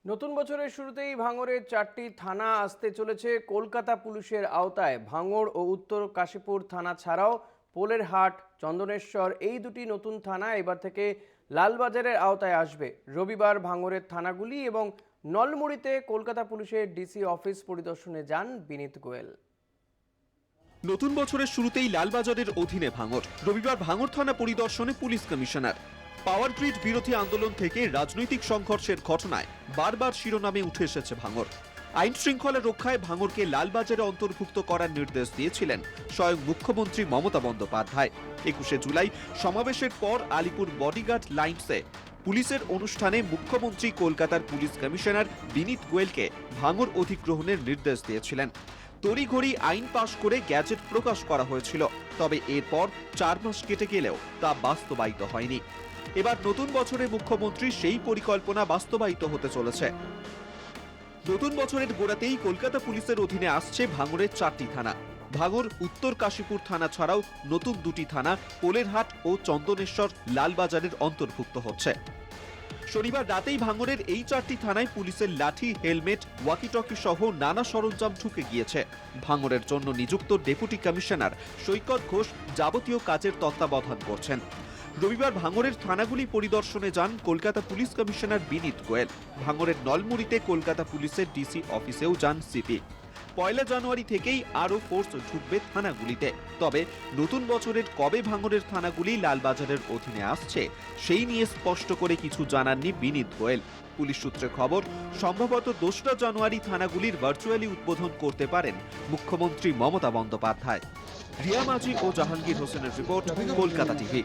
নতুন বছরের শুরুতেই ভাঙড়ের 4টি থানা আসতে চলেছে কলকাতা পুলিশের আওতায়। ভাঙড় ও উত্তর কাশীপুর থানা ছাড়াও পোলেরহাট, চন্দনেশ্বর এই দুটি নতুন থানা এবার থেকে লালবাজারের আওতায় আসবে। রবিবার ভাঙড়ের থানাগুলি এবং নলমুড়িতে কলকাতা পুলিশের ডিসি অফিস পরিদর্শনে যান বিনীত গোয়েল। নতুন বছরের শুরুতেই লালবাজারের অধীনে ভাঙড়। রবিবার ভাঙড় থানা পরিদর্শনে পুলিশ কমিশনার। পাওয়ার গ্রিড বিরোধী আন্দোলন থেকে রাজনৈতিক সংঘর্ষের ঘটনায় বারবার শিরোনামে উঠে এসেছে ভাঙড়। আইন শৃঙ্খলা রক্ষায় ভাঙড়কে লালবাজারে অন্তর্ভুক্ত করার নির্দেশ দিয়েছিলেন স্বয়ং মুখ্যমন্ত্রী মমতা বন্দ্যোপাধ্যায়। 21শে জুলাই সমাবেশের পর আলিপুর বডিগার্ড লাইন্সে পুলিশের অনুষ্ঠানে মুখ্যমন্ত্রী কলকাতার পুলিশ কমিশনার বিনীত গোয়েলকে ভাঙড় অধিগ্রহণের নির্দেশ দিয়েছিলেন। তড়িঘড়ি আইন পাশ করে গ্যাজেট প্রকাশ করা হয়েছিল, তবে এরপর 4 মাস কেটে গেলেও তা বাস্তবায়িত হয়নি। এবার নতুন বছরে মুখ্যমন্ত্রী সেই পরিকল্পনা বাস্তবায়িত হতে চলেছে। নতুন বছরের গোড়াতেই কলকাতা পুলিশের অধীনে আসছে ভাঙড়ের 4টি থানা। ভাঙড় উত্তর কাশীপুর থানা ছাড়াও নতুন 2টি থানা পোলেরহাট ও চন্দনেশ্বর লালবাজারের অন্তর্ভুক্ত হচ্ছে। শনিবার রাতেই ভাঙড়ের এই 4টি থানায় পুলিশের লাঠি, হেলমেট, ওয়াকিটকি সহ নানা সরঞ্জাম ঢুকে গিয়েছে। ভাঙড়ের জন্য নিযুক্ত ডেপুটি কমিশনার সৈকত ঘোষ যাবতীয় কাজের তত্ত্বাবধান করছেন। রবিবার ভাঙড়ের থানাগুলি পরিদর্শনে যান কলকাতা পুলিশ কমিশনার বিনীত গোয়েল। ভাঙড়ের নলমুড়িতে কলকাতা পুলিশের ডিসি অফিসেও যান সিপি। 1 জানুয়ারি থেকেই আরও ফোর্স ঢুকবে থানাগুলিতে। তবে নতুন বছরের কবে ভাঙড়ের থানাগুলি লালবাজারের অধীনে আসছে সেই নিয়ে স্পষ্ট করে কিছু জানাননি বিনীত গোয়েল। পুলিশ সূত্রে খবর, সম্ভবত 2 জানুয়ারি থানাগুলির ভার্চুয়ালি উদ্বোধন করতে পারেন মুখ্যমন্ত্রী মমতা বন্দ্যোপাধ্যায়। রিয়া মাঝি ও জাহাঙ্গীর হোসেনের রিপোর্ট, কলকাতা টিভি।